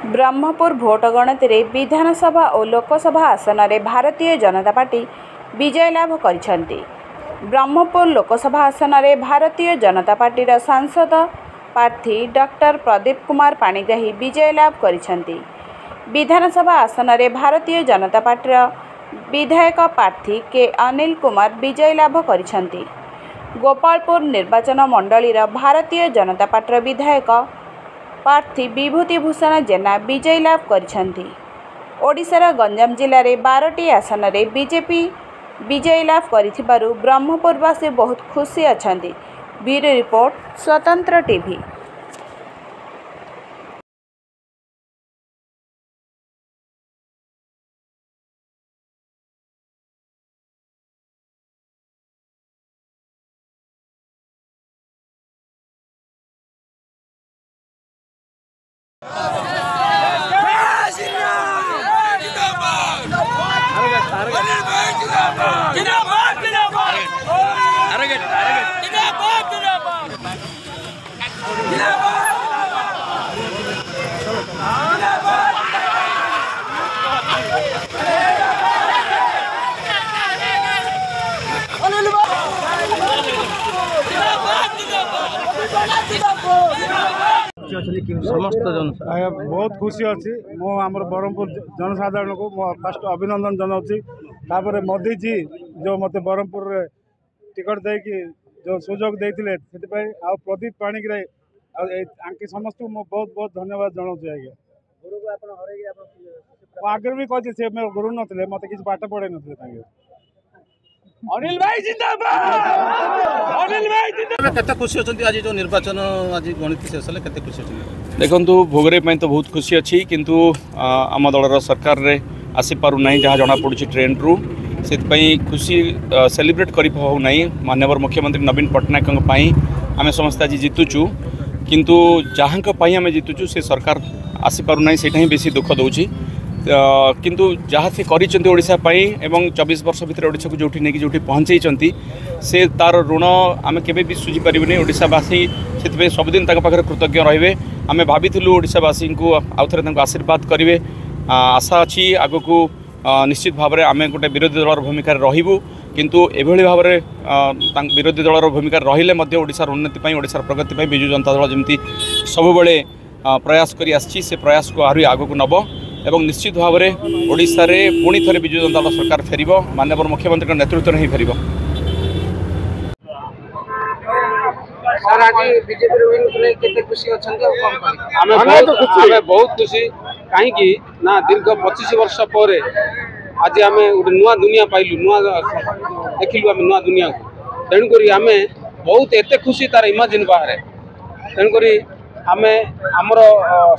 Brahmapur vote गणति रे विधानसभा और लोकसभा आसन में भारतीय जनता पार्टी विजय लाभ करिसेंती। ब्रह्मपुर लोकसभा आसन में भारतीय जनता पार्टी सांसद प्रार्थी डॉक्टर प्रदीप कुमार पाणिग्राही विजय लाभ करिसेंती। विधानसभा आसन में भारतीय जनता पार्टी विधायक प्रार्थी के अनिल कुमार विजय लाभ करिसेंती। गोपालपुर निर्वाचन मंडली भारतीय जनता पार्टी विधायक प्रार्थी विभूति भूषण जेना विजय लाभ करिसेंती। ओडिशार गंजाम जिले में 12टी आसन में बीजेपी विजय लाभ करिथिबारु ब्रह्मपुरवासी बहुत खुशी अछंती। ब्यूरो रिपोर्ट स्वतंत्र टीवी। समस्त बहुत खुशी अच्छी आमर ब्रह्मपुर जनसाधारण को फास्ट अभिनंदन जनाऊँगी। मोदी जी जो मत ब्रह्मपुर टिकट देकी जो सुजोग देते आ प्रदीप पाणिग्राही आंके समस्त को बहुत बहुत धन्यवाद जनाऊँगी। आज्ञा आगे भी कही से गुरु नी मत किसी पाठ पढ़े नी। अनिल भाई जिंदाबाद। अनिल भाई जिंदाबाद। केते खुशी अछंती आज जो निर्वाचन आज गणित शेष हेले केते खुशी अछंती? देखंतु भोगरे पई तो बहुत खुशी अच्छी किंतु आम दलर सरकार रे आसी पारु नाही जहाँ जना पड़ुछि ट्रेन रु से खुशी सेलिब्रेट करि पाउ नाही। माननीय मुख्यमंत्री नवीन पट्टनायक पई आमे समस्त आज जीतुचु किंतु जहाँ पई आमे जीतुचु से सरकार आसी पारु नाही सेटा ही बेसी दुख दउछि। किंतु जहाँ से करिसेंती ओडिशा पई एवं 24 वर्ष भितर ओडिशा को जोठी नेकी जोठी पहुंचैचंती से तार ऋण आमे केबे भी सुझी परिबनी। ओडिशावासी से सबुदिन तक पाखरे कृतज्ञ रहिबे। आमे भाबिथिलु ओडिशावासी को आउथरे तांको आशीर्वाद करिवे। आशा अछि आगो को निश्चित भाव में आमे गोटे विरोधी दलर भूमिका रहिबु किंतु एभली भाव में विरोधी दलर भूमिका रहिले मध्य ओडिशार उन्नति पई ओडिशार प्रगति पई बिजु जनता दल जेमती सबुबले प्रयास करि आछि से प्रयास को आहुरी आगो को नब एवं निश्चित भाव में ओडिशा रे पुणी थरे बिजु जनता दल सरकार फेरिबो। माननीय मुख्यमंत्री नेतृत्व में ही फेरिबो। सर आज बीजेपी केते खुशी अछंती और कम करी आमे बहुत खुशी कहीं ना दीर्घ 25 वर्ष पर आज आमे नुआ दुनिया पाइलु नुआ देखिलु आमे नुआ दुनिया को तेणुक आमे बहुत एते खुशी तार इमेजिन बाहर तेणुक आमे आमर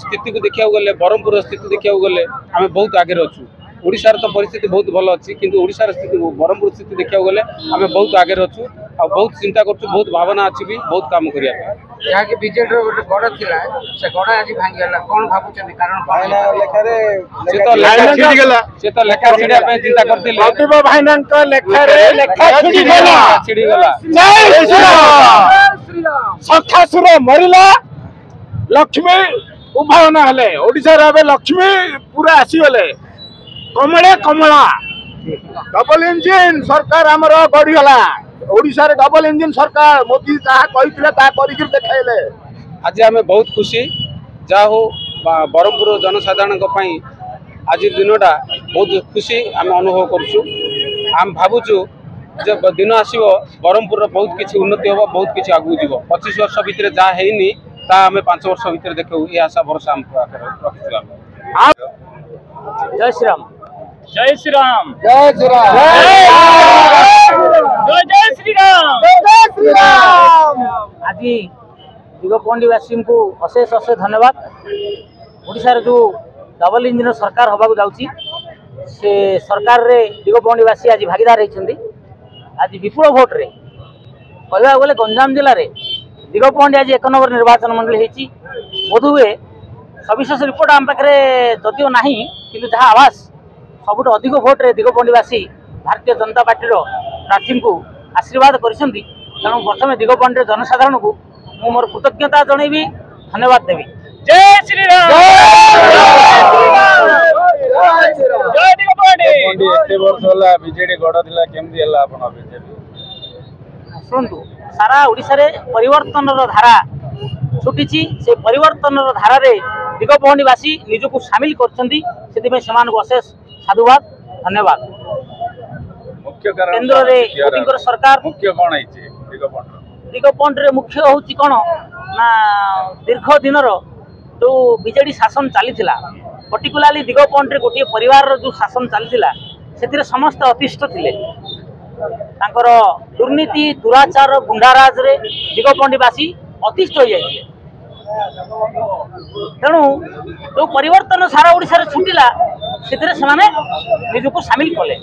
स्थिति को देखा गले ब्रह्मपुर स्थिति देखा गले आमे बहुत आगे अच्छु। ओडिशार तो परिस्थिति बहुत भल अच्छी किंतु ओडिशार स्थिति ब्रह्मपुर स्थिति देखा गले आमे बहुत आगे अच्छु आ बहुत चिंता करछु बहुत भावना अच्छी भी बहुत काम करिया यहाँ की बीजेपी रो गोटे गड़ थिला से गड़ आज भांगी गला कोन भाबुचनी कारण भाईना लेखा रे से तो लेखा छिड़ी गला से तो लेखा छिड़िया पे चिंता करथिले प्रतिभा भाईनान को लेखा रे लेखा छिड़ी गला जय श्री राम। सखासुर मरिला लक्ष्मी उभावना हेले ओडिशा रे लक्ष्मी पूरा आसी गले कमले कमला डबल इंजिन सरकार हमर गड़ी गला। ओडिशा रे डबल इंजिन सरकार मोदी जहाँ कही देखाइले आज आम बहुत खुशी जा हो ब्रह्मपुर जनसाधारण आज दिनटा बहुत खुशी आम अनुभव करुचु। आम भावुचु जब दिन आसो ब्रह्मपुर बहुत किसी उन्नति हम बहुत किसी आगू जीव 25 वर्ष भितर जहाँ है आम 5 वर्ष भितर देखू ये आशा भरोसा रखी। जय श्री राम। जय श्री राम। जय श्री राम। जय श्री राम। जय श्री राम। आज दिगपंडीवासी को अशेष अशेष धन्यवाद। ओडिशा जो डबल इंजिन सरकार होगा जाऊँगी से सरकार रे दिगपंडीवासी आज भागीदार होती। आज विपुल भोट रे कहवा गले गंजाम जिले में दिगपंडी आज 1 नंबर निर्वाचन मंडली होती। बोधुए सविशेष रिपोर्ट आम पाखे जदिव ना कि जहाँ आवास सबुठ अधिक भोट रे दिगपंडीवासी भारतीय जनता पार्टी प्रार्थी को आशीर्वाद करिसेंती। तेणु प्रथम दिगपंडी जनसाधारण को मोर कृतज्ञता जनइबी, धन्यवाद देवी। जय श्री राम। बीजेडी एते वर्ष होला बीजेडी गड़ थिला केमदी हला आपण बीजेपी शुणु सारा ओडिशा रे परिवर्तन धारा छुटी से परिवर्तन धारा रे दिगपहंडीवासी निजक सामिल कर अशेष साधुवाद धन्यवाद। मुख्य कारण केंद्र रे मोदी सरकार मुख्य कौन है दिगपहंड रे मुख्य होची कौन ना दीर्घ दिन जो बीजेडी शासन चली पर्टिकुलाली दिगपहंड रे गोटे परिवार जो शासन चली समस्त अतिष्ठ थिले तांकर दुर्नीति दुराचार गुंडाराज रे दिगपहंडीवासी अतिष्ठ हो जाइए तेणु जो परिवर्तन सारा ओडिशा छुटिला से निजक सामिल कले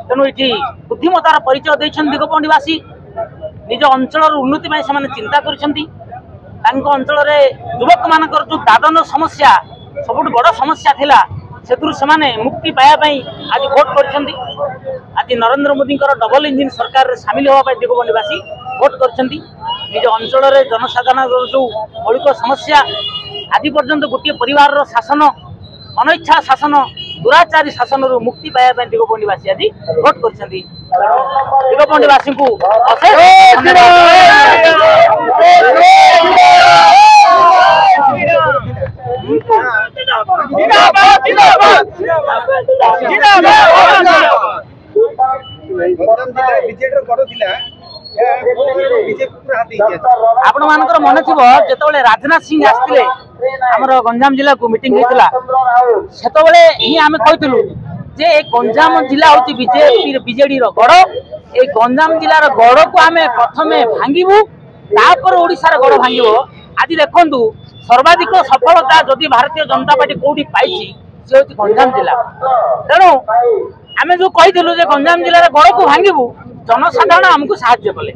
तेणु ये बुद्धिमतार परिचय देछन दिगपहंडीवासी निज अंचल उन्नति से चिंता करचल युवक मान जो दादन समस्या सबुठ बड़ समस्या थिला से मुक्ति पायापाई आज भोट कर आज नरेंद्र मोदी डबल इंजिन सरकार रे सामिल होगा दिगपहंडीवासी भोट कर निज अंचल जनसाधारण जो मौलिक समस्या आज पर्यंत गोटे परिवार शासन अनिच्छा शासन दुराचारी शासन रु मुक्ति पायापाई दिगपहंडीवासी आज भोट कर दिगपहंडीवासी को आपण मानकर मन थी जो राजनाथ सिंह आसते आमर गंजाम जिला को मीटिंग होता से ही आम कहूँ जे गंजाम जिला हूँ बीजेडी गड़ ये गंजाम जिलार गड़ को आम प्रथम भांगू तापर ओडिशार गड़ भांगो आज देखु सर्वाधिक सफलता जदि भारतीय जनता पार्टी कौटी पाई सी हूँ गंजाम जिला तेणु आम जो कही गंजाम जिलार गड़ को भांगू जनसाधारण आमको साहाय्य कले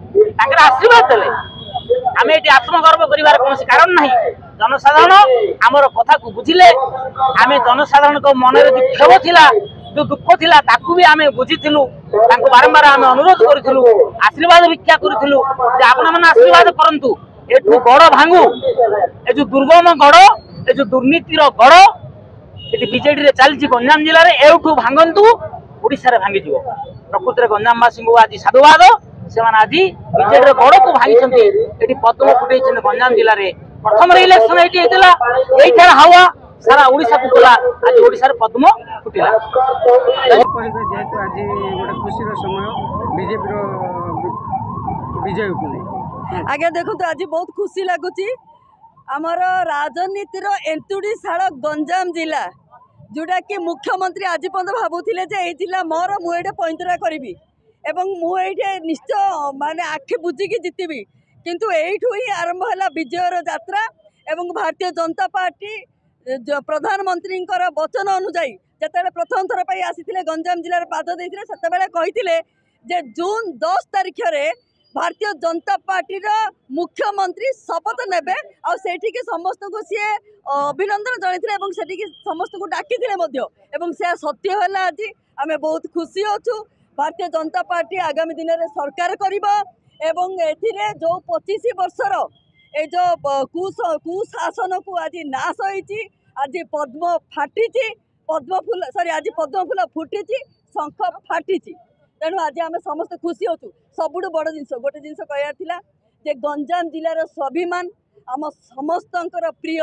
आशीर्वाद देले आम ये आत्मगर्व कर कौन कारण ना जनसाधारण आमर कथा को बुझिले आम जनसाधारण को मन में जो क्षोभ थिला जो दुख थिला ताकू भी आम बुझीलु बारंबार आम अनुरोध करूँ आशीर्वाद भिक्षा करूँ आपण मैंने आशीर्वाद करंतु एठू गड़ भांगू ए जो दुर्गम गड़ ए जो दुर्नीतिर गड़ ये बीजेडी रे चलती गंजाम जिले में एठू भांगतु ओडिशा रे भांगी जीव प्रकृत में गंजामवासी को आज साधुवाद से आज बीजेडी गड़ को भांगी ये पद्म फुटे गंजाम जिले में प्रथम इलेक्शन ये होता हवा सारा ओडिशा को गला आज ओडिशा रे पद्म फुटिला जेहेतु आज गोटे खुशी समय बीजेपी विजय को आगे देखो तो आज बहुत खुशी लगुच आमर राजनीतिर एंतुड़ी शाल गंजाम जिला जोटा कि मुख्यमंत्री आज पर्यटन भावुले ये जिला मोर मुझे पैंतरा करी एवं मुझे निश्चय माने आखि बुझिकी जितबी किंतु यू ही आरंभ है विजयर यात्रा एवं भारतीय जनता पार्टी प्रधानमंत्री वचन अनुजाई जिते प्रथम थर पर आसी गंजाम जिले में पाद देते से कहते जून 10 तारीख में भारतीय जनता पार्टी मुख्यमंत्री शपथ नेबे आठिकी समस्त को सी अभिनंदन जनते समस्त को डाकी से सत्य है आज आम बहुत खुशी अच्छु भारतीय जनता पार्टी आगामी दिन में सरकार एवं एथिरे जो 25 वर्षर ये जो कुशासन को आज नाश होती आज पद्म फाटी पद्म फूल सॉरी आज पद्म फूल फुटी शंख फाटी तेणु आज आम समस्त खुशी अच्छु सबुठ बड़ जिन गोटे जिन कहला जे गंजाम जिलार स्वाभिमान आम समस्त प्रिय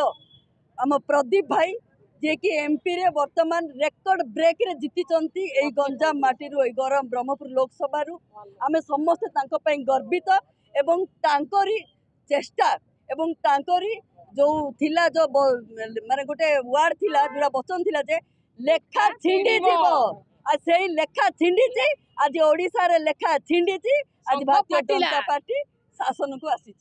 आम प्रदीप भाई जे कि एमपी रे वर्तमान रेकर्ड ब्रेक रे जीति गंजाम माटी गरम ब्रह्मपुर लोकसभा आम समस्त गर्वित एवं तांकरी चेष्टा एवं तांकरी जो थिला जो माने गोटे वार्ड थिला जोड़ा वचन थिला जे लेखा छिंडी जीव आज से लेखा छिंडी आज ओडिशा रे लेखा छिंडी आज भारतीय जनता पार्टी शासन को आसी।